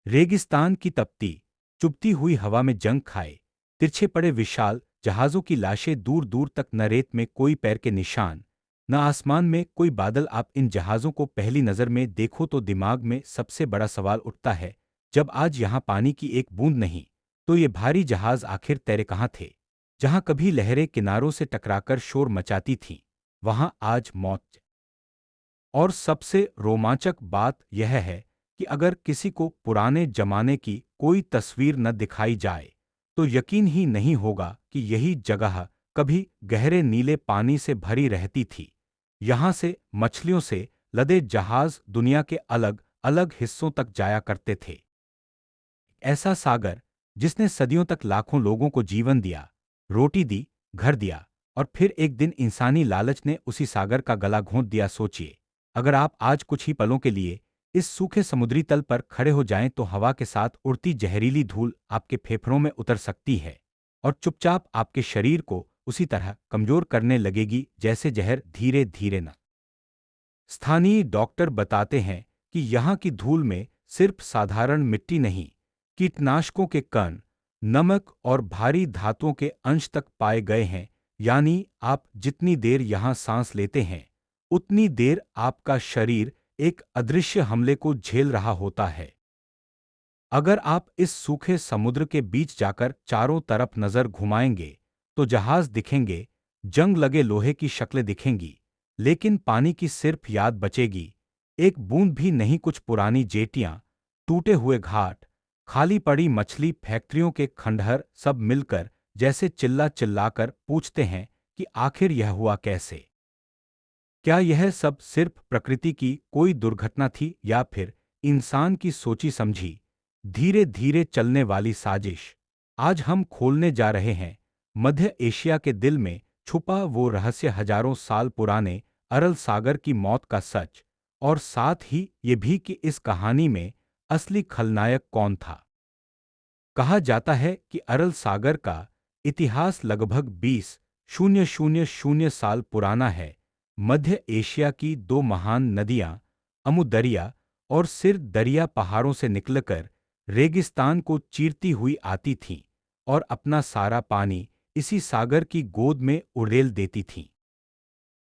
रेगिस्तान की तपती, चुभती हुई हवा में जंग खाए, तिरछे पड़े विशाल जहाज़ों की लाशें दूर दूर तक, न रेत में कोई पैर के निशान, न आसमान में कोई बादल। आप इन जहाज़ों को पहली नज़र में देखो तो दिमाग में सबसे बड़ा सवाल उठता है, जब आज यहाँ पानी की एक बूंद नहीं, तो ये भारी जहाज़ आखिर तैरे कहाँ थे? जहाँ कभी लहरें किनारों से टकराकर शोर मचाती थीं, वहाँ आज मौत। और सबसे रोमांचक बात यह है कि अगर किसी को पुराने जमाने की कोई तस्वीर न दिखाई जाए, तो यकीन ही नहीं होगा कि यही जगह कभी गहरे नीले पानी से भरी रहती थी। यहाँ से मछलियों से लदे जहाज दुनिया के अलग अलग हिस्सों तक जाया करते थे। ऐसा सागर जिसने सदियों तक लाखों लोगों को जीवन दिया, रोटी दी, घर दिया, और फिर एक दिन इंसानी लालच ने उसी सागर का गला घोंट दिया। सोचिए, अगर आप आज कुछ ही पलों के लिए इस सूखे समुद्री तल पर खड़े हो जाएं, तो हवा के साथ उड़ती जहरीली धूल आपके फेफड़ों में उतर सकती है और चुपचाप आपके शरीर को उसी तरह कमजोर करने लगेगी जैसे जहर धीरे धीरे न। स्थानीय डॉक्टर बताते हैं कि यहाँ की धूल में सिर्फ साधारण मिट्टी नहीं, कीटनाशकों के कण, नमक और भारी धातुओं के अंश तक पाए गए हैं। यानी आप जितनी देर यहाँ सांस लेते हैं, उतनी देर आपका शरीर एक अदृश्य हमले को झेल रहा होता है। अगर आप इस सूखे समुद्र के बीच जाकर चारों तरफ नजर घुमाएंगे, तो जहाज दिखेंगे, जंग लगे लोहे की शक्लें दिखेंगी, लेकिन पानी की सिर्फ याद बचेगी, एक बूंद भी नहीं। कुछ पुरानी जेटियां, टूटे हुए घाट, खाली पड़ी मछली फैक्ट्रियों के खंडहर, सब मिलकर जैसे चिल्ला चिल्लाकर पूछते हैं कि आखिर यह हुआ कैसे? क्या यह सब सिर्फ प्रकृति की कोई दुर्घटना थी, या फिर इंसान की सोची समझी, धीरे धीरे चलने वाली साजिश? आज हम खोलने जा रहे हैं मध्य एशिया के दिल में छुपा वो रहस्य, हजारों साल पुराने अरल सागर की मौत का सच, और साथ ही ये भी कि इस कहानी में असली खलनायक कौन था। कहा जाता है कि अरल सागर का इतिहास लगभग 20,000 साल पुराना है। मध्य एशिया की दो महान नदियां, अमु दरिया और सिर दरिया, पहाड़ों से निकलकर रेगिस्तान को चीरती हुई आती थीं और अपना सारा पानी इसी सागर की गोद में उड़ेल देती थीं।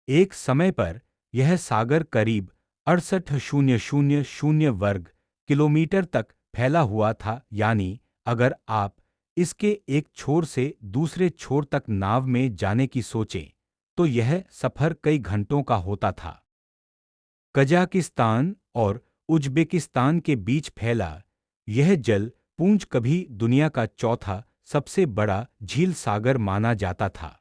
एक समय पर यह सागर करीब 68,000 वर्ग किलोमीटर तक फैला हुआ था। यानी अगर आप इसके एक छोर से दूसरे छोर तक नाव में जाने की सोचें, तो यह सफर कई घंटों का होता था। कजाकिस्तान और उज्बेकिस्तान के बीच फैला यह जल पुंज कभी दुनिया का चौथा सबसे बड़ा झील सागर माना जाता था।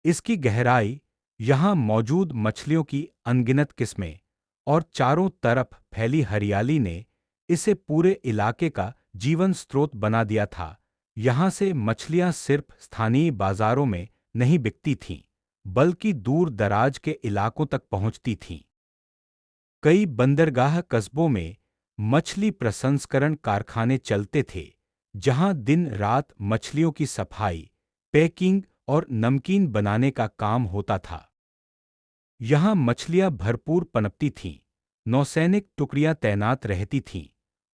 इसकी गहराई, यहाँ मौजूद मछलियों की अनगिनत किस्में और चारों तरफ फैली हरियाली ने इसे पूरे इलाके का जीवन स्रोत बना दिया था। यहाँ से मछलियाँ सिर्फ स्थानीय बाजारों में नहीं बिकती थीं, बल्कि दूर दराज के इलाकों तक पहुँचती थीं। कई बंदरगाह कस्बों में मछली प्रसंस्करण कारखाने चलते थे, जहाँ दिन रात मछलियों की सफाई, पैकिंग और नमकीन बनाने का काम होता था। यहाँ मछलियाँ भरपूर पनपती थीं, नौसैनिक टुकड़ियाँ तैनात रहती थीं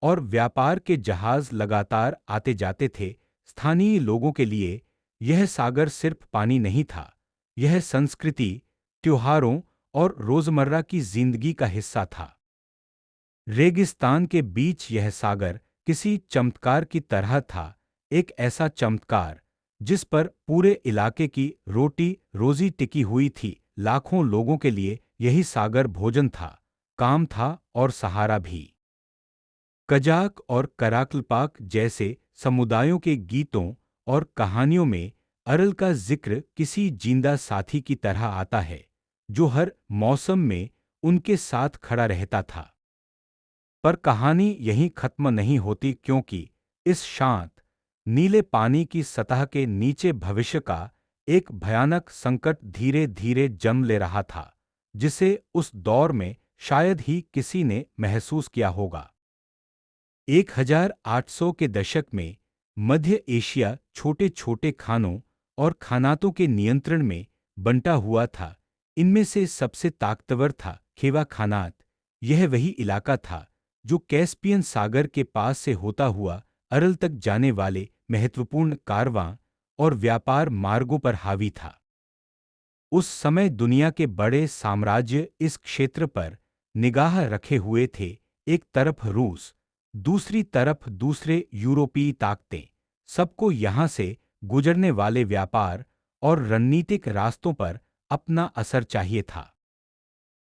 और व्यापार के जहाज लगातार आते जाते थे। स्थानीय लोगों के लिए यह सागर सिर्फ पानी नहीं था, यह संस्कृति, त्योहारों और रोजमर्रा की जिंदगी का हिस्सा था। रेगिस्तान के बीच यह सागर किसी चमत्कार की तरह था, एक ऐसा चमत्कार जिस पर पूरे इलाके की रोटी रोजी टिकी हुई थी। लाखों लोगों के लिए यही सागर भोजन था, काम था और सहारा भी। कजाक और कराकलपाक जैसे समुदायों के गीतों और कहानियों में अरल का जिक्र किसी जिंदा साथी की तरह आता है, जो हर मौसम में उनके साथ खड़ा रहता था। पर कहानी यहीं खत्म नहीं होती, क्योंकि इस शांत नीले पानी की सतह के नीचे भविष्य का एक भयानक संकट धीरे धीरे जन्म ले रहा था, जिसे उस दौर में शायद ही किसी ने महसूस किया होगा। 1800 के दशक में मध्य एशिया छोटे छोटे खानों और खानातों के नियंत्रण में बंटा हुआ था। इनमें से सबसे ताकतवर था खेवा खानात। यह वही इलाका था जो कैस्पियन सागर के पास से होता हुआ अरल तक जाने वाले महत्वपूर्ण कारवां और व्यापार मार्गों पर हावी था। उस समय दुनिया के बड़े साम्राज्य इस क्षेत्र पर निगाह रखे हुए थे, एक तरफ रूस, दूसरी तरफ दूसरे यूरोपीय ताकतें, सबको यहाँ से गुजरने वाले व्यापार और रणनीतिक रास्तों पर अपना असर चाहिए था।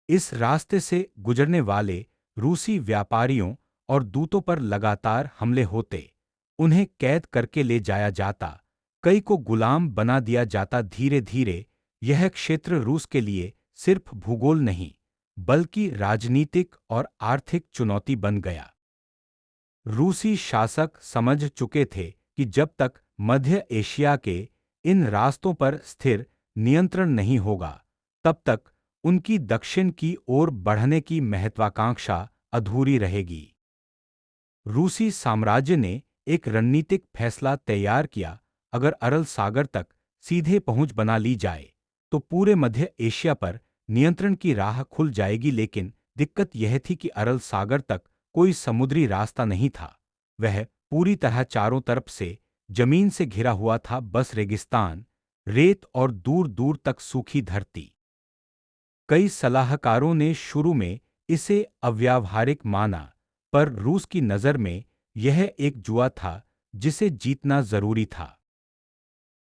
इस रास्ते से गुजरने वाले रूसी व्यापारियों और दूतों पर लगातार हमले होते, उन्हें कैद करके ले जाया जाता, कई को गुलाम बना दिया जाता। धीरे धीरे यह क्षेत्र रूस के लिए सिर्फ भूगोल नहीं, बल्कि राजनीतिक और आर्थिक चुनौती बन गया। रूसी शासक समझ चुके थे कि जब तक मध्य एशिया के इन रास्तों पर स्थिर नियंत्रण नहीं होगा, तब तक उनकी दक्षिण की ओर बढ़ने की महत्वाकांक्षा अधूरी रहेगी। रूसी साम्राज्य ने एक रणनीतिक फैसला तैयार किया, अगर अरल सागर तक सीधे पहुंच बना ली जाए, तो पूरे मध्य एशिया पर नियंत्रण की राह खुल जाएगी। लेकिन दिक्कत यह थी कि अरल सागर तक कोई समुद्री रास्ता नहीं था, वह पूरी तरह चारों तरफ से जमीन से घिरा हुआ था, बस रेगिस्तान, रेत और दूर दूर तक सूखी धरती। कई सलाहकारों ने शुरू में इसे अव्यावहारिक माना, पर रूस की नज़र में यह एक जुआ था जिसे जीतना जरूरी था।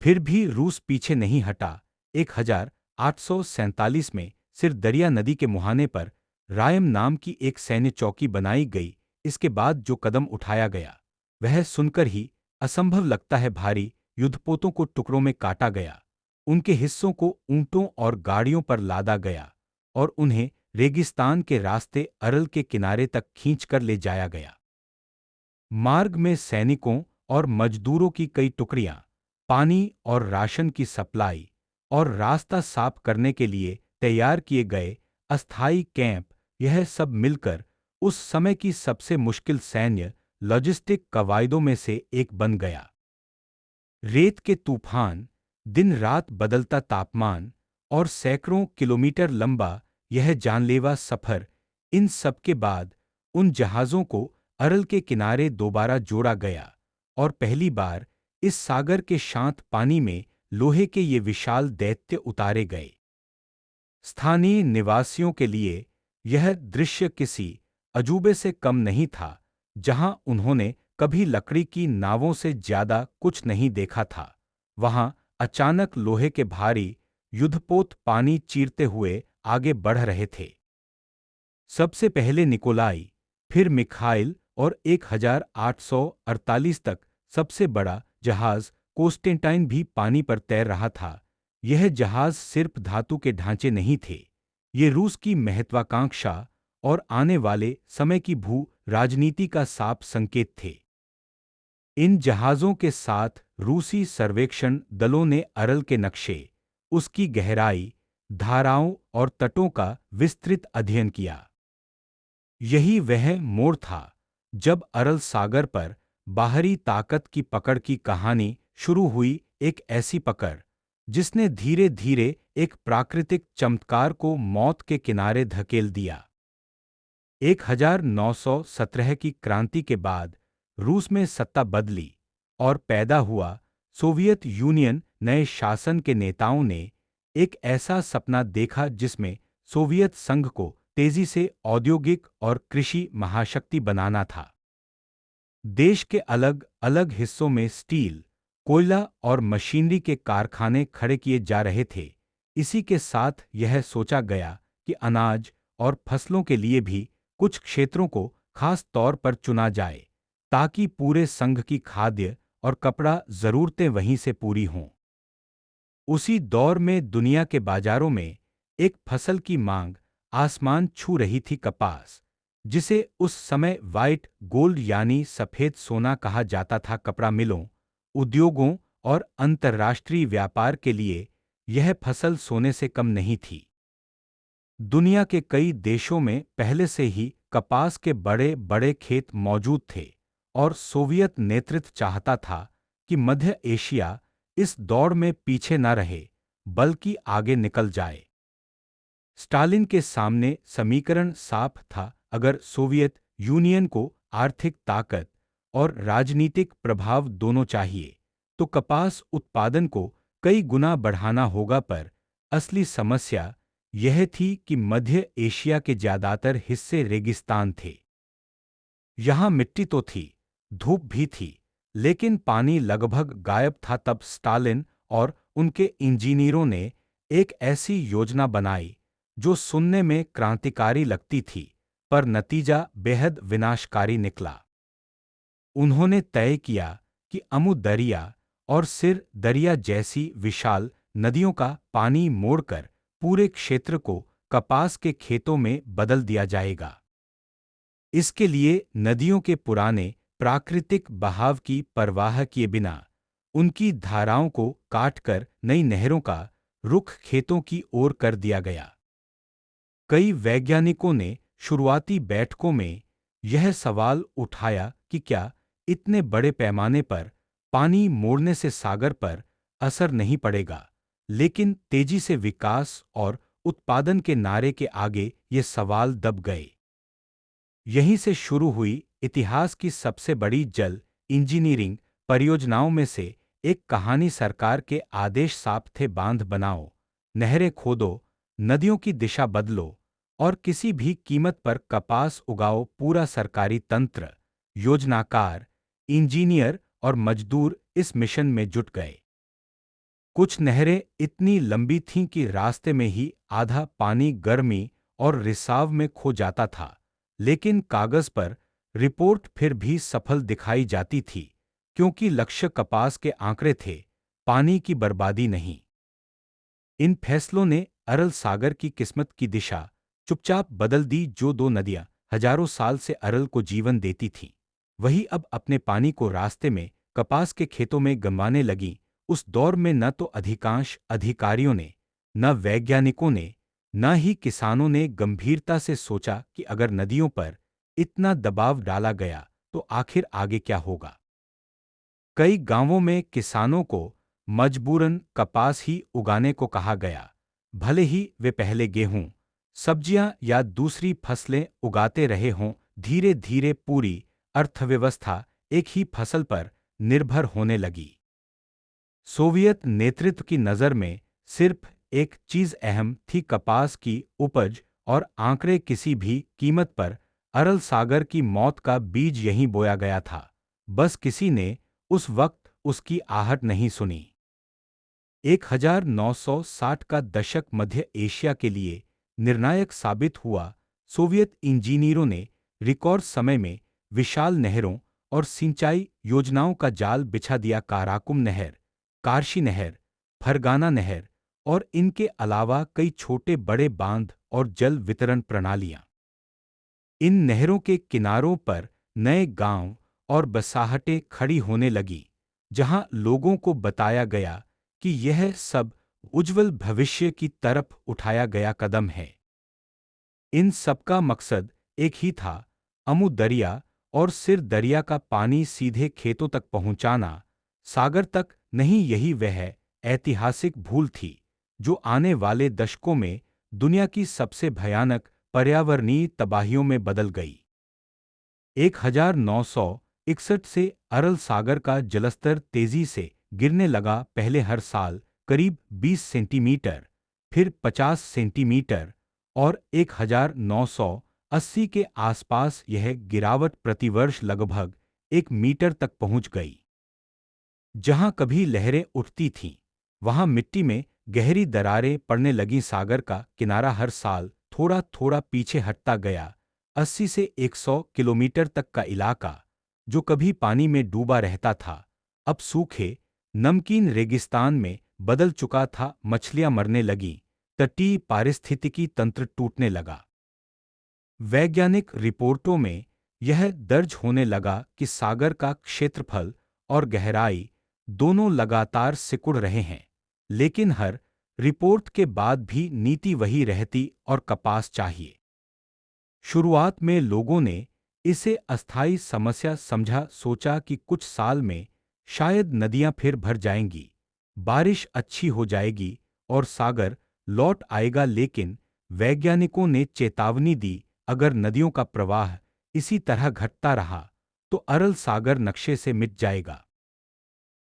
फिर भी रूस पीछे नहीं हटा। 1847 में सिर दरिया नदी के मुहाने पर रायम नाम की एक सैन्य चौकी बनाई गई। इसके बाद जो कदम उठाया गया, वह सुनकर ही असंभव लगता है। भारी युद्धपोतों को टुकड़ों में काटा गया, उनके हिस्सों को ऊंटों और गाड़ियों पर लादा गया और उन्हें रेगिस्तान के रास्ते अरल के किनारे तक खींचकर ले जाया गया। मार्ग में सैनिकों और मजदूरों की कई टुकड़ियां, पानी और राशन की सप्लाई और रास्ता साफ करने के लिए तैयार किए गए अस्थायी कैंप, यह सब मिलकर उस समय की सबसे मुश्किल सैन्य लॉजिस्टिक कवायदों में से एक बन गया। रेत के तूफान, दिन रात बदलता तापमान और सैकड़ों किलोमीटर लंबा यह जानलेवा सफर, इन सब के बाद उन जहाज़ों को अरल के किनारे दोबारा जोड़ा गया और पहली बार इस सागर के शांत पानी में लोहे के ये विशाल दैत्य उतारे गए। स्थानीय निवासियों के लिए यह दृश्य किसी अजूबे से कम नहीं था, जहां उन्होंने कभी लकड़ी की नावों से ज्यादा कुछ नहीं देखा था। वहां अचानक लोहे के भारी युद्धपोत पानी चीरते हुए आगे बढ़ रहे थे। सबसे पहले निकोलाई, फिर मिखाइल और 1848 तक सबसे बड़ा जहाज कोस्टेंटाइन भी पानी पर तैर रहा था। यह जहाज सिर्फ धातु के ढांचे नहीं थे, ये रूस की महत्वाकांक्षा और आने वाले समय की भू राजनीति का साफ संकेत थे। इन जहाज़ों के साथ रूसी सर्वेक्षण दलों ने अरल के नक्शे, उसकी गहराई, धाराओं और तटों का विस्तृत अध्ययन किया। यही वह मोड़ था जब अरल सागर पर बाहरी ताकत की पकड़ की कहानी शुरू हुई, एक ऐसी पकड़ जिसने धीरे धीरे एक प्राकृतिक चमत्कार को मौत के किनारे धकेल दिया। 1917 की क्रांति के बाद रूस में सत्ता बदली और पैदा हुआ सोवियत यूनियन। नए शासन के नेताओं ने एक ऐसा सपना देखा जिसमें सोवियत संघ को तेजी से औद्योगिक और कृषि महाशक्ति बनाना था। देश के अलग अलग हिस्सों में स्टील, कोयला और मशीनरी के कारखाने खड़े किए जा रहे थे। इसी के साथ यह सोचा गया कि अनाज और फसलों के लिए भी कुछ क्षेत्रों को खास तौर पर चुना जाए, ताकि पूरे संघ की खाद्य और कपड़ा जरूरतें वहीं से पूरी हों। उसी दौर में दुनिया के बाजारों में एक फसल की मांग आसमान छू रही थी, कपास, जिसे उस समय व्हाइट गोल्ड यानी सफेद सोना कहा जाता था। कपड़ा मिलों, उद्योगों और अंतर्राष्ट्रीय व्यापार के लिए यह फसल सोने से कम नहीं थी। दुनिया के कई देशों में पहले से ही कपास के बड़े बड़े खेत मौजूद थे और सोवियत नेतृत्व चाहता था कि मध्य एशिया इस दौड़ में पीछे न रहे, बल्कि आगे निकल जाए। स्टालिन के सामने समीकरण साफ था, अगर सोवियत यूनियन को आर्थिक ताकत और राजनीतिक प्रभाव दोनों चाहिए, तो कपास उत्पादन को कई गुना बढ़ाना होगा। पर असली समस्या यह थी कि मध्य एशिया के ज्यादातर हिस्से रेगिस्तान थे। यहाँ मिट्टी तो थी, धूप भी थी, लेकिन पानी लगभग गायब था। तब स्टालिन और उनके इंजीनियरों ने एक ऐसी योजना बनाई जो सुनने में क्रांतिकारी लगती थी, पर नतीजा बेहद विनाशकारी निकला। उन्होंने तय किया कि अमु दरिया और सिर दरिया जैसी विशाल नदियों का पानी मोड़कर पूरे क्षेत्र को कपास के खेतों में बदल दिया जाएगा। इसके लिए नदियों के पुराने प्राकृतिक बहाव की परवाह किए बिना उनकी धाराओं को काटकर नई नहरों का रुख खेतों की ओर कर दिया गया। कई वैज्ञानिकों ने शुरुआती बैठकों में यह सवाल उठाया कि क्या इतने बड़े पैमाने पर पानी मोड़ने से सागर पर असर नहीं पड़ेगा, लेकिन तेजी से विकास और उत्पादन के नारे के आगे ये सवाल दब गए। यहीं से शुरू हुई इतिहास की सबसे बड़ी जल इंजीनियरिंग परियोजनाओं में से एक कहानी। सरकार के आदेश साफ थे, बांध बनाओ, नहरें खोदो, नदियों की दिशा बदलो और किसी भी कीमत पर कपास उगाओ। पूरा सरकारी तंत्र, योजनाकार, इंजीनियर और मजदूर इस मिशन में जुट गए। कुछ नहरें इतनी लंबी थीं कि रास्ते में ही आधा पानी गर्मी और रिसाव में खो जाता था, लेकिन कागज पर रिपोर्ट फिर भी सफल दिखाई जाती थी, क्योंकि लक्ष्य कपास के आंकड़े थे, पानी की बर्बादी नहीं। इन फैसलों ने अरल सागर की किस्मत की दिशा चुपचाप बदल दी। जो दो नदियां हजारों साल से अरल को जीवन देती थीं, वही अब अपने पानी को रास्ते में कपास के खेतों में गंवाने लगीं। उस दौर में न तो अधिकांश अधिकारियों ने, न वैज्ञानिकों ने, न ही किसानों ने गंभीरता से सोचा कि अगर नदियों पर इतना दबाव डाला गया तो आखिर आगे क्या होगा। कई गांवों में किसानों को मजबूरन कपास ही उगाने को कहा गया, भले ही वे पहले गेहूं, सब्जियां या दूसरी फसलें उगाते रहे हों। धीरे धीरे पूरी अर्थव्यवस्था एक ही फसल पर निर्भर होने लगी। सोवियत नेतृत्व की नज़र में सिर्फ एक चीज अहम थी, कपास की उपज, और आंकड़े किसी भी कीमत पर। अरल सागर की मौत का बीज यहीं बोया गया था, बस किसी ने उस वक्त उसकी आहट नहीं सुनी। 1960 का दशक मध्य एशिया के लिए निर्णायक साबित हुआ। सोवियत इंजीनियरों ने रिकॉर्ड समय में विशाल नहरों और सिंचाई योजनाओं का जाल बिछा दिया। काराकुम नहर, कार्शी नहर, फरगाना नहर और इनके अलावा कई छोटे बड़े बांध और जल वितरण प्रणालियां। इन नहरों के किनारों पर नए गांव और बसाहटें खड़ी होने लगी, जहां लोगों को बताया गया कि यह सब उज्जवल भविष्य की तरफ उठाया गया कदम है। इन सबका मकसद एक ही था, अमु दरिया और सिर दरिया का पानी सीधे खेतों तक पहुंचाना, सागर तक नहीं। यही वह ऐतिहासिक भूल थी जो आने वाले दशकों में दुनिया की सबसे भयानक पर्यावरणीय तबाहियों में बदल गई। 1961 से अरल सागर का जलस्तर तेजी से गिरने लगा। पहले हर साल करीब 20 सेंटीमीटर, फिर 50 सेंटीमीटर और 1980 के आसपास यह गिरावट प्रतिवर्ष लगभग 1 मीटर तक पहुंच गई। जहां कभी लहरें उठती थीं, वहां मिट्टी में गहरी दरारें पड़ने लगीं। सागर का किनारा हर साल थोड़ा थोड़ा पीछे हटता गया। 80 से 100 किलोमीटर तक का इलाका, जो कभी पानी में डूबा रहता था, अब सूखे, नमकीन रेगिस्तान में बदल चुका था। मछलियां मरने लगीं, तटीय पारिस्थितिकी तंत्र टूटने लगा। वैज्ञानिक रिपोर्टों में यह दर्ज होने लगा कि सागर का क्षेत्रफल और गहराई दोनों लगातार सिकुड़ रहे हैं, लेकिन हर रिपोर्ट के बाद भी नीति वही रहती और कपास चाहिए। शुरुआत में लोगों ने इसे अस्थायी समस्या समझा, सोचा कि कुछ साल में शायद नदियां फिर भर जाएंगी, बारिश अच्छी हो जाएगी और सागर लौट आएगा। लेकिन वैज्ञानिकों ने चेतावनी दी, अगर नदियों का प्रवाह इसी तरह घटता रहा तो अरल सागर नक्शे से मिट जाएगा।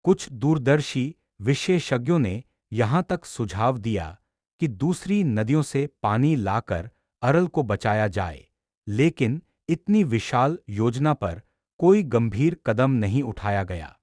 कुछ दूरदर्शी विशेषज्ञों ने यहां तक सुझाव दिया कि दूसरी नदियों से पानी लाकर अरल को बचाया जाए, लेकिन इतनी विशाल योजना पर कोई गंभीर कदम नहीं उठाया गया।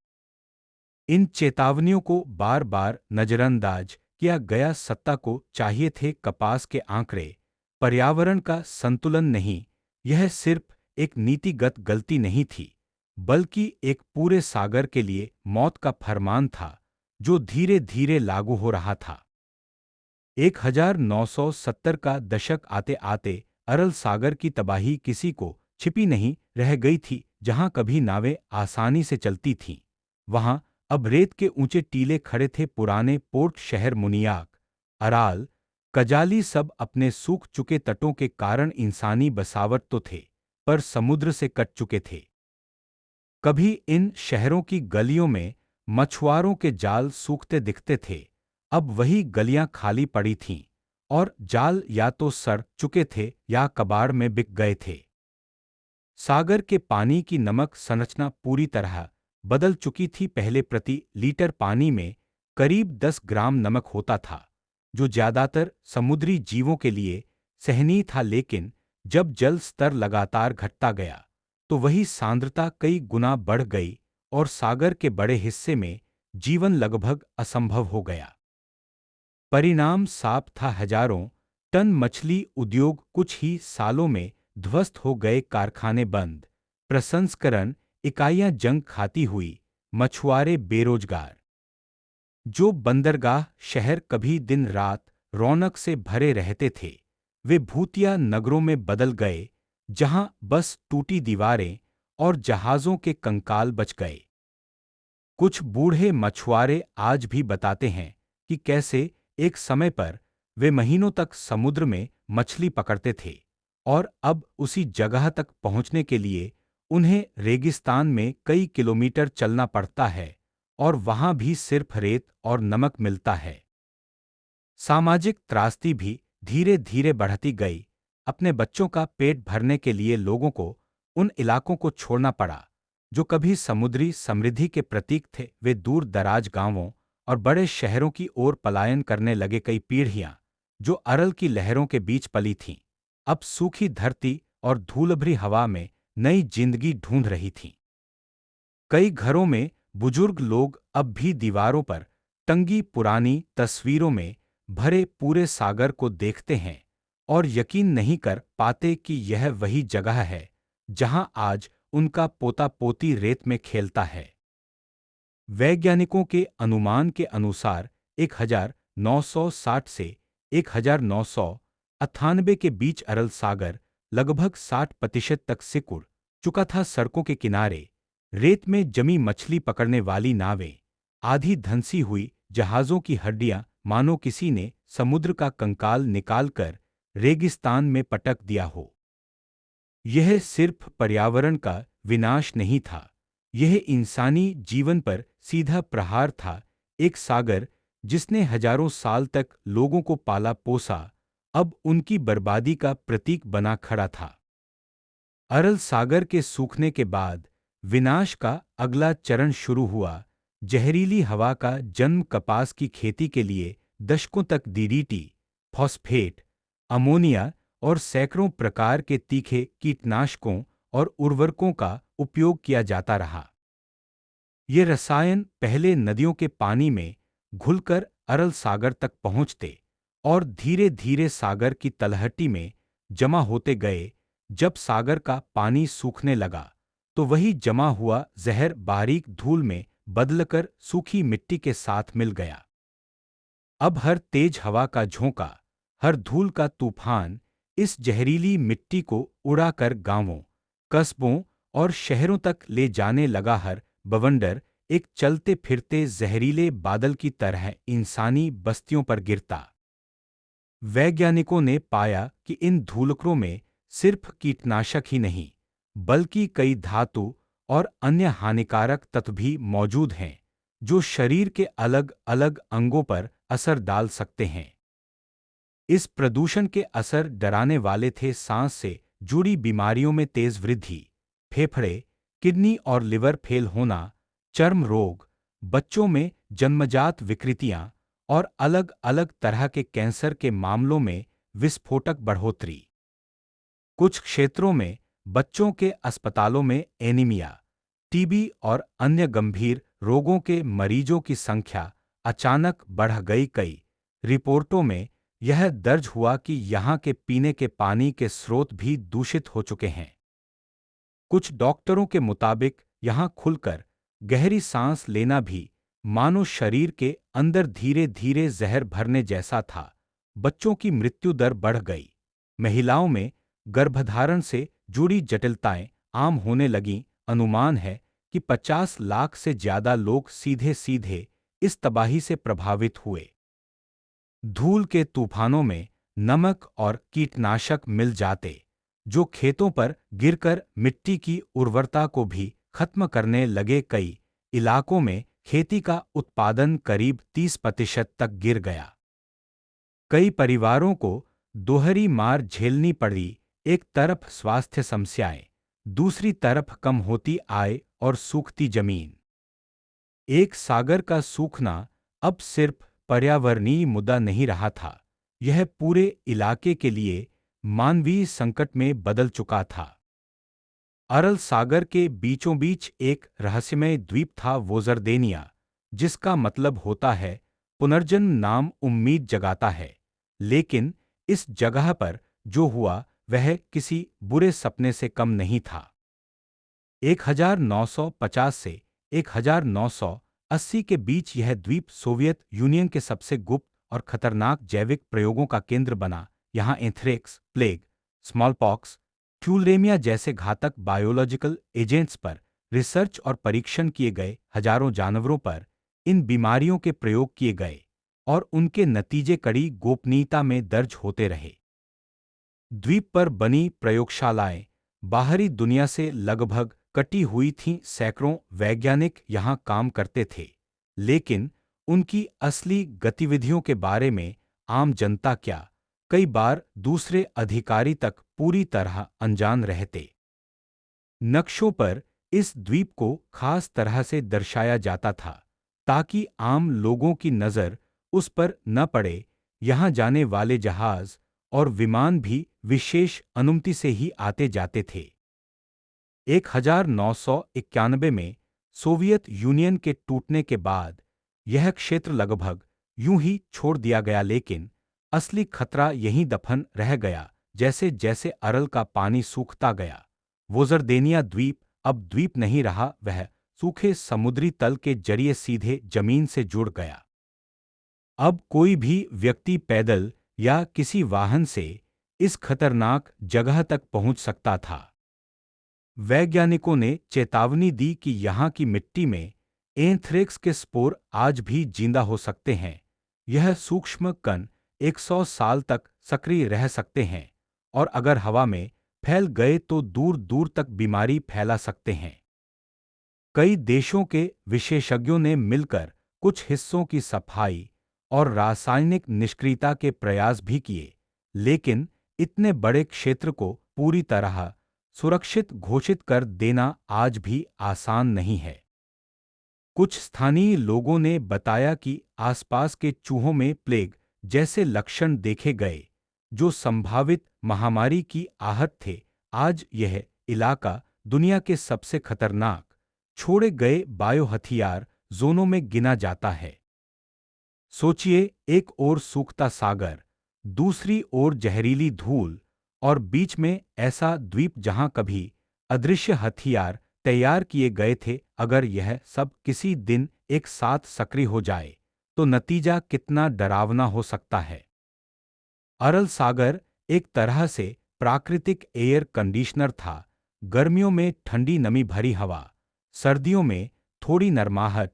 इन चेतावनियों को बार बार नजरअंदाज किया गया। सत्ता को चाहिए थे कपास के आंकड़े, पर्यावरण का संतुलन नहीं। यह सिर्फ एक नीतिगत गलती नहीं थी, बल्कि एक पूरे सागर के लिए मौत का फरमान था, जो धीरे धीरे लागू हो रहा था। 1970 का दशक आते आते अरल सागर की तबाही किसी को छिपी नहीं रह गई थी। जहां कभी नावें आसानी से चलती थीं, वहां अब रेत के ऊंचे टीले खड़े थे। पुराने पोर्ट शहर मुनियाक, अराल, कजाली सब अपने सूख चुके तटों के कारण इंसानी बसावट तो थे, पर समुद्र से कट चुके थे। कभी इन शहरों की गलियों में मछुआरों के जाल सूखते दिखते थे, अब वही गलियां खाली पड़ी थीं, और जाल या तो सड़ चुके थे या कबाड़ में बिक गए थे। सागर के पानी की नमक संरचना पूरी तरह बदल चुकी थी। पहले प्रति लीटर पानी में करीब 10 ग्राम नमक होता था, जो ज्यादातर समुद्री जीवों के लिए सहनीय था। लेकिन जब जल स्तर लगातार घटता गया, तो वही सांद्रता कई गुना बढ़ गई और सागर के बड़े हिस्से में जीवन लगभग असंभव हो गया। परिणाम साफ था, हजारों टन मछली उद्योग कुछ ही सालों में ध्वस्त हो गए। कारखाने बंद, प्रसंस्करण इकाइयां जंग खाती हुई, मछुआरे बेरोजगार। जो बंदरगाह शहर कभी दिन रात रौनक से भरे रहते थे, वे भूतिया नगरों में बदल गए, जहां बस टूटी दीवारें और जहाजों के कंकाल बच गए। कुछ बूढ़े मछुआरे आज भी बताते हैं कि कैसे एक समय पर वे महीनों तक समुद्र में मछली पकड़ते थे, और अब उसी जगह तक पहुंचने के लिए उन्हें रेगिस्तान में कई किलोमीटर चलना पड़ता है, और वहां भी सिर्फ रेत और नमक मिलता है। सामाजिक त्रासदी भी धीरे धीरे बढ़ती गई। अपने बच्चों का पेट भरने के लिए लोगों को उन इलाकों को छोड़ना पड़ा, जो कभी समुद्री समृद्धि के प्रतीक थे। वे दूर दराज गांवों और बड़े शहरों की ओर पलायन करने लगे। कई पीढ़ियां जो अरल की लहरों के बीच पली थीं, अब सूखी धरती और धूलभरी हवा में नई जिंदगी ढूंढ रही थीं। कई घरों में बुजुर्ग लोग अब भी दीवारों पर टंगी पुरानी तस्वीरों में भरे पूरे सागर को देखते हैं और यकीन नहीं कर पाते कि यह वही जगह है जहां आज उनका पोता पोती रेत में खेलता है। वैज्ञानिकों के अनुमान के अनुसार 1960 से 1998 के बीच अरल सागर लगभग 60% तक सिकुड़ चुका था। सड़कों के किनारे रेत में जमी मछली पकड़ने वाली नावें, आधी धंसी हुई जहाजों की हड्डियां, मानो किसी ने समुद्र का कंकाल निकालकर रेगिस्तान में पटक दिया हो। यह सिर्फ पर्यावरण का विनाश नहीं था, यह इंसानी जीवन पर सीधा प्रहार था। एक सागर जिसने हजारों साल तक लोगों को पाला पोसा, अब उनकी बर्बादी का प्रतीक बना खड़ा था। अरल सागर के सूखने के बाद विनाश का अगला चरण शुरू हुआ। जहरीली हवा का जन्म, कपास की खेती के लिए दशकों तक डीडीटी, फॉस्फेट, अमोनिया और सैकड़ों प्रकार के तीखे कीटनाशकों और उर्वरकों का उपयोग किया जाता रहा। ये रसायन पहले नदियों के पानी में घुलकर अरल सागर तक पहुंचते और धीरे धीरे सागर की तलहटी में जमा होते गए। जब सागर का पानी सूखने लगा, तो वही जमा हुआ जहर बारीक धूल में बदलकर सूखी मिट्टी के साथ मिल गया। अब हर तेज हवा का झोंका, हर धूल का तूफान इस जहरीली मिट्टी को उड़ाकर गांवों, कस्बों और शहरों तक ले जाने लगा। हर बवंडर एक चलते फिरते जहरीले बादल की तरह इंसानी बस्तियों पर गिरता। वैज्ञानिकों ने पाया कि इन धूलकणों में सिर्फ कीटनाशक ही नहीं, बल्कि कई धातु और अन्य हानिकारक तत्व भी मौजूद हैं, जो शरीर के अलग अलग अंगों पर असर डाल सकते हैं। इस प्रदूषण के असर डराने वाले थे। सांस से जुड़ी बीमारियों में तेज वृद्धि, फेफड़े, किडनी और लिवर फेल होना, चर्म रोग, बच्चों में जन्मजात विकृतियां और अलग अलग तरह के कैंसर के मामलों में विस्फोटक बढ़ोतरी। कुछ क्षेत्रों में बच्चों के अस्पतालों में एनीमिया, टीबी और अन्य गंभीर रोगों के मरीजों की संख्या अचानक बढ़ गई। कई रिपोर्टों में यह दर्ज हुआ कि यहाँ के पीने के पानी के स्रोत भी दूषित हो चुके हैं। कुछ डॉक्टरों के मुताबिक यहाँ खुलकर गहरी सांस लेना भी मानो शरीर के अंदर धीरे धीरे जहर भरने जैसा था। बच्चों की मृत्यु दर बढ़ गई। महिलाओं में गर्भधारण से जुड़ी जटिलताएं आम होने लगीं। अनुमान है कि 50 लाख से ज्यादा लोग सीधे सीधे इस तबाही से प्रभावित हुए। धूल के तूफानों में नमक और कीटनाशक मिल जाते, जो खेतों पर गिरकर मिट्टी की उर्वरता को भी खत्म करने लगे। कई इलाकों में खेती का उत्पादन करीब 30% तक गिर गया। कई परिवारों को दोहरी मार झेलनी पड़ी, एक तरफ स्वास्थ्य समस्याएं, दूसरी तरफ कम होती आय और सूखती जमीन। एक सागर का सूखना अब सिर्फ पर्यावरणीय मुद्दा नहीं रहा था, यह पूरे इलाके के लिए मानवीय संकट में बदल चुका था। अरल सागर के बीचों बीच एक रहस्यमय द्वीप था, वोजरदेनिया, जिसका मतलब होता है पुनर्जन्म। नाम उम्मीद जगाता है, लेकिन इस जगह पर जो हुआ वह किसी बुरे सपने से कम नहीं था। 1950 से 1980 के बीच यह द्वीप सोवियत यूनियन के सबसे गुप्त और खतरनाक जैविक प्रयोगों का केंद्र बना। यहाँ एंथ्रेक्स, प्लेग, स्मॉलपॉक्स, ट्यूलरेमिया जैसे घातक बायोलॉजिकल एजेंट्स पर रिसर्च और परीक्षण किए गए। हजारों जानवरों पर इन बीमारियों के प्रयोग किए गए और उनके नतीजे कड़ी गोपनीयता में दर्ज होते रहे। द्वीप पर बनी प्रयोगशालाएं बाहरी दुनिया से लगभग कटी हुई थीं। सैकड़ों वैज्ञानिक यहां काम करते थे, लेकिन उनकी असली गतिविधियों के बारे में आम जनता क्या, कई बार दूसरे अधिकारी तक पूरी तरह अनजान रहते। नक्शों पर इस द्वीप को खास तरह से दर्शाया जाता था ताकि आम लोगों की नज़र उस पर न पड़े। यहाँ जाने वाले जहाज और विमान भी विशेष अनुमति से ही आते जाते थे। 1991 में सोवियत यूनियन के टूटने के बाद यह क्षेत्र लगभग यूं ही छोड़ दिया गया, लेकिन असली खतरा यहीं दफन रह गया। जैसे जैसे अरल का पानी सूखता गया, वोजरदेनिया द्वीप अब द्वीप नहीं रहा, वह सूखे समुद्री तल के जरिए सीधे जमीन से जुड़ गया। अब कोई भी व्यक्ति पैदल या किसी वाहन से इस खतरनाक जगह तक पहुंच सकता था। वैज्ञानिकों ने चेतावनी दी कि यहाँ की मिट्टी में एंथ्रेक्स के स्पोर आज भी जिंदा हो सकते हैं। यह सूक्ष्म कण 100 साल तक सक्रिय रह सकते हैं और अगर हवा में फैल गए तो दूर दूर तक बीमारी फैला सकते हैं। कई देशों के विशेषज्ञों ने मिलकर कुछ हिस्सों की सफाई और रासायनिक निष्क्रियता के प्रयास भी किए, लेकिन इतने बड़े क्षेत्र को पूरी तरह सुरक्षित घोषित कर देना आज भी आसान नहीं है। कुछ स्थानीय लोगों ने बताया कि आसपास के चूहों में प्लेग जैसे लक्षण देखे गए, जो संभावित महामारी की आहट थे। आज यह इलाका दुनिया के सबसे खतरनाक छोड़े गए बायो हथियार जोनों में गिना जाता है। सोचिए, एक ओर सूखता सागर, दूसरी ओर जहरीली धूल और बीच में ऐसा द्वीप जहां कभी अदृश्य हथियार तैयार किए गए थे। अगर यह सब किसी दिन एक साथ सक्रिय हो जाए तो नतीजा कितना डरावना हो सकता है। अरल सागर एक तरह से प्राकृतिक एयर कंडीशनर था। गर्मियों में ठंडी नमी भरी हवा, सर्दियों में थोड़ी नरमाहट।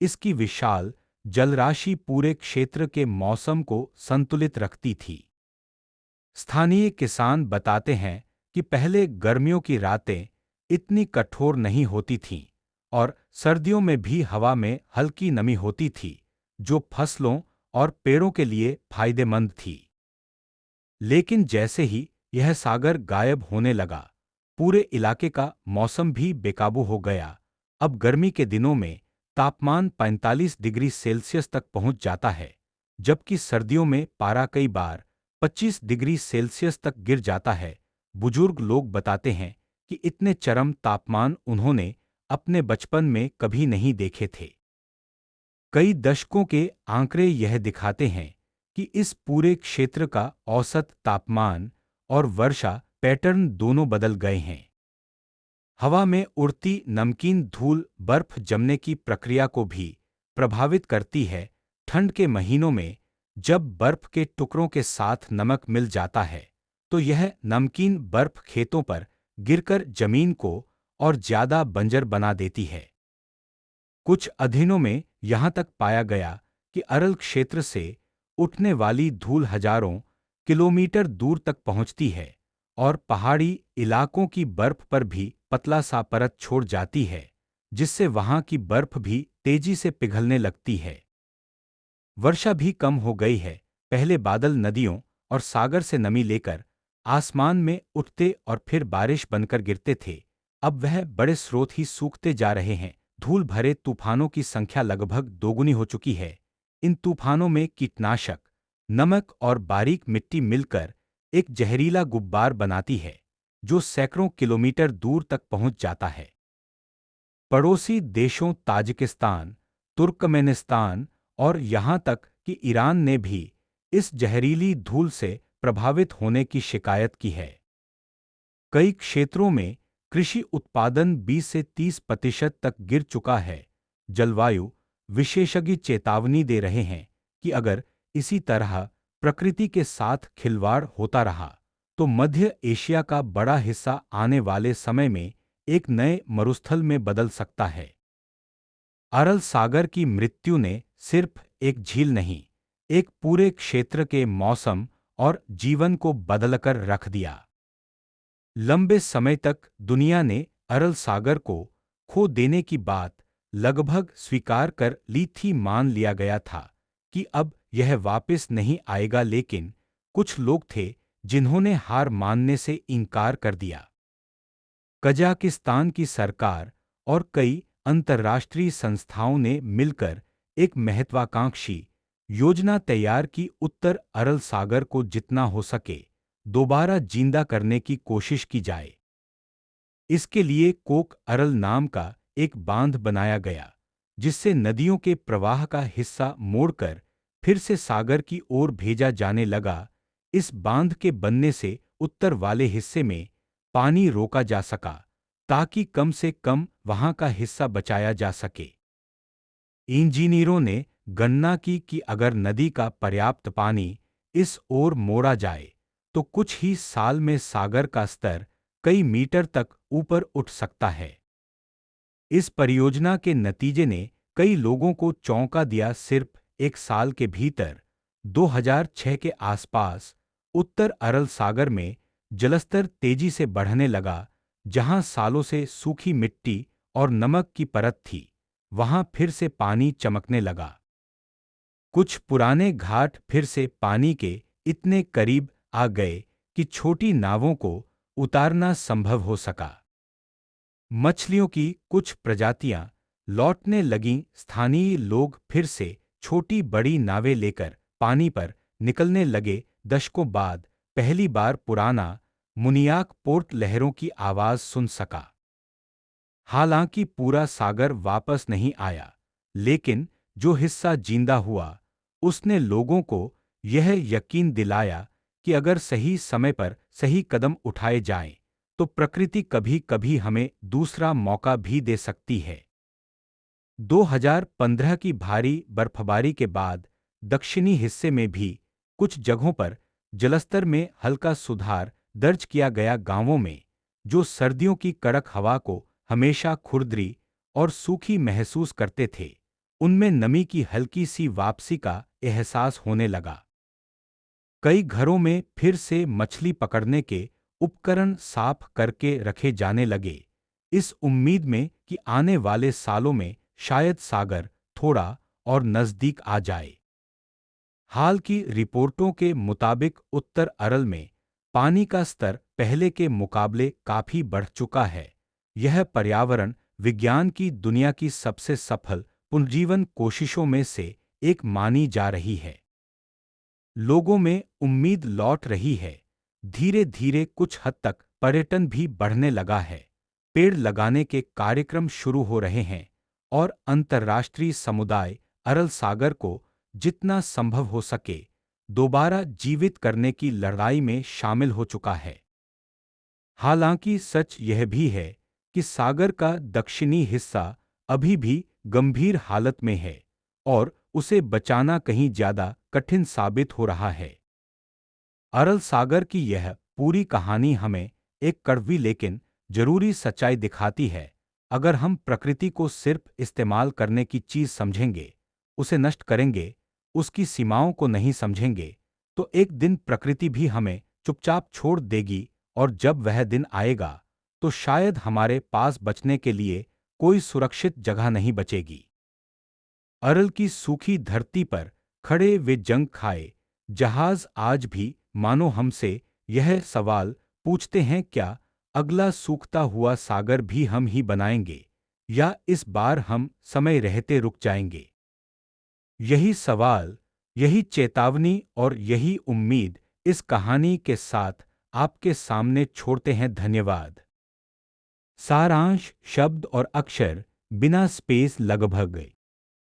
इसकी विशाल जलराशि पूरे क्षेत्र के मौसम को संतुलित रखती थी। स्थानीय किसान बताते हैं कि पहले गर्मियों की रातें इतनी कठोर नहीं होती थीं और सर्दियों में भी हवा में हल्की नमी होती थी, जो फसलों और पेड़ों के लिए फायदेमंद थी। लेकिन जैसे ही यह सागर गायब होने लगा। पूरे इलाके का मौसम भी बेकाबू हो गया। अब गर्मी के दिनों में तापमान 45 डिग्री सेल्सियस तक पहुंच जाता है, जबकि सर्दियों में पारा कई बार 25 डिग्री सेल्सियस तक गिर जाता है। बुजुर्ग लोग बताते हैं कि इतने चरम तापमान उन्होंने अपने बचपन में कभी नहीं देखे थे। कई दशकों के आंकड़े यह दिखाते हैं कि इस पूरे क्षेत्र का औसत तापमान और वर्षा पैटर्न दोनों बदल गए हैं। हवा में उड़ती नमकीन धूल बर्फ जमने की प्रक्रिया को भी प्रभावित करती है। ठंड के महीनों में जब बर्फ के टुकड़ों के साथ नमक मिल जाता है, तो यह नमकीन बर्फ खेतों पर गिरकर जमीन को और ज्यादा बंजर बना देती है। कुछ अध्ययनों में यहां तक पाया गया कि अरल क्षेत्र से उठने वाली धूल हजारों किलोमीटर दूर तक पहुंचती है और पहाड़ी इलाकों की बर्फ पर भी पतला सा परत छोड़ जाती है, जिससे वहां की बर्फ भी तेजी से पिघलने लगती है। वर्षा भी कम हो गई है। पहले बादल नदियों और सागर से नमी लेकर आसमान में उठते और फिर बारिश बनकर गिरते थे। अब वह बड़े स्रोत ही सूखते जा रहे हैं। धूल भरे तूफानों की संख्या लगभग दोगुनी हो चुकी है। इन तूफानों में कीटनाशक, नमक और बारीक मिट्टी मिलकर एक जहरीला गुब्बार बनाती है, जो सैकड़ों किलोमीटर दूर तक पहुंच जाता है। पड़ोसी देशों ताजिकिस्तान, तुर्कमेनिस्तान और यहां तक कि ईरान ने भी इस जहरीली धूल से प्रभावित होने की शिकायत की है। कई क्षेत्रों में कृषि उत्पादन 20 से 30% तक गिर चुका है। जलवायु विशेषज्ञ चेतावनी दे रहे हैं कि अगर इसी तरह प्रकृति के साथ खिलवाड़ होता रहा, तो मध्य एशिया का बड़ा हिस्सा आने वाले समय में एक नए मरुस्थल में बदल सकता है। अरल सागर की मृत्यु ने सिर्फ एक झील नहीं, एक पूरे क्षेत्र के मौसम और जीवन को बदलकर रख दिया। लंबे समय तक दुनिया ने अरल सागर को खो देने की बात लगभग स्वीकार कर ली थी। मान लिया गया था कि अब यह वापस नहीं आएगा, लेकिन कुछ लोग थे जिन्होंने हार मानने से इनकार कर दिया। कजाकिस्तान की सरकार और कई अंतर्राष्ट्रीय संस्थाओं ने मिलकर एक महत्वाकांक्षी योजना तैयार की। उत्तर अरल सागर को जितना हो सके दोबारा जिंदा करने की कोशिश की जाए। इसके लिए कोक अरल नाम का एक बांध बनाया गया, जिससे नदियों के प्रवाह का हिस्सा मोड़कर फिर से सागर की ओर भेजा जाने लगा। इस बांध के बनने से उत्तर वाले हिस्से में पानी रोका जा सका, ताकि कम से कम वहां का हिस्सा बचाया जा सके। इंजीनियरों ने गणना की कि अगर नदी का पर्याप्त पानी इस ओर मोड़ा जाए, तो कुछ ही साल में सागर का स्तर कई मीटर तक ऊपर उठ सकता है। इस परियोजना के नतीजे ने कई लोगों को चौंका दिया। सिर्फ एक साल के भीतर 2006 के आसपास उत्तर अरल सागर में जलस्तर तेजी से बढ़ने लगा। जहां सालों से सूखी मिट्टी और नमक की परत थी, वहां फिर से पानी चमकने लगा। कुछ पुराने घाट फिर से पानी के इतने करीब आ गए कि छोटी नावों को उतारना संभव हो सका। मछलियों की कुछ प्रजातियां लौटने लगीं। स्थानीय लोग फिर से छोटी बड़ी नावें लेकर पानी पर निकलने लगे। दशकों बाद पहली बार पुराना मुनियाक पोर्ट लहरों की आवाज सुन सका। हालांकि पूरा सागर वापस नहीं आया, लेकिन जो हिस्सा जिंदा हुआ, उसने लोगों को यह यकीन दिलाया कि अगर सही समय पर सही कदम उठाए जाएं, तो प्रकृति कभी कभी हमें दूसरा मौका भी दे सकती है। 2015 की भारी बर्फबारी के बाद दक्षिणी हिस्से में भी कुछ जगहों पर जलस्तर में हल्का सुधार दर्ज किया गया। गांवों में जो सर्दियों की कड़क हवा को हमेशा खुरदरी और सूखी महसूस करते थे, उनमें नमी की हल्की सी वापसी का एहसास होने लगा। कई घरों में फिर से मछली पकड़ने के उपकरण साफ करके रखे जाने लगे, इस उम्मीद में कि आने वाले सालों में शायद सागर थोड़ा और नजदीक आ जाए। हाल की रिपोर्टों के मुताबिक उत्तर अरल में पानी का स्तर पहले के मुकाबले काफी बढ़ चुका है। यह पर्यावरण विज्ञान की दुनिया की सबसे सफल पुनर्जीवन कोशिशों में से एक मानी जा रही है। लोगों में उम्मीद लौट रही है। धीरे धीरे कुछ हद तक पर्यटन भी बढ़ने लगा है। पेड़ लगाने के कार्यक्रम शुरू हो रहे हैं और अंतर्राष्ट्रीय समुदाय अरल सागर को जितना संभव हो सके दोबारा जीवित करने की लड़ाई में शामिल हो चुका है। हालांकि सच यह भी है कि सागर का दक्षिणी हिस्सा अभी भी गंभीर हालत में है और उसे बचाना कहीं ज्यादा कठिन साबित हो रहा है। अरल सागर की यह पूरी कहानी हमें एक कड़वी लेकिन जरूरी सच्चाई दिखाती है। अगर हम प्रकृति को सिर्फ इस्तेमाल करने की चीज समझेंगे, उसे नष्ट करेंगे, उसकी सीमाओं को नहीं समझेंगे, तो एक दिन प्रकृति भी हमें चुपचाप छोड़ देगी और जब वह दिन आएगा, तो शायद हमारे पास बचने के लिए कोई सुरक्षित जगह नहीं बचेगी। अरल की सूखी धरती पर खड़े वे जंग खाए जहाज आज भी मानो हमसे यह सवाल पूछते हैं, क्या अगला सूखता हुआ सागर भी हम ही बनाएंगे या इस बार हम समय रहते रुक जाएंगे? यही सवाल, यही चेतावनी और यही उम्मीद इस कहानी के साथ आपके सामने छोड़ते हैं। धन्यवाद। सारांश, शब्द और अक्षर बिना स्पेस लगभग